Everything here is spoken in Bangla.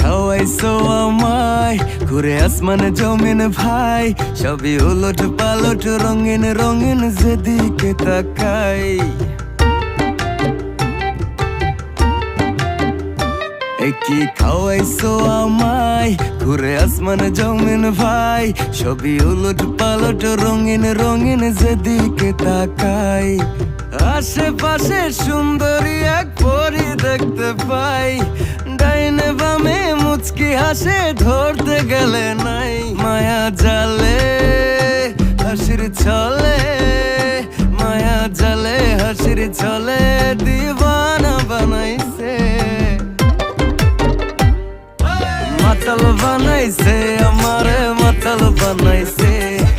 খাওয়াইছো আমায় ঘুরে আসমানে জমিন ভাই, সবই উলট পালট রঙিন রঙিন যেদিকে তাকাই। কি খাওয়াইছো আমায় ঘুরে আসমানে জমিন ভাই, সবই উলট পালট রঙিন রঙিন যেদিকে তাকাই। আশেপাশে সুন্দরী এক পরী দেখতে পাই, ডাইনে বামে মুচকি হাসে ধরতে গেলে নাই। মায়া জালে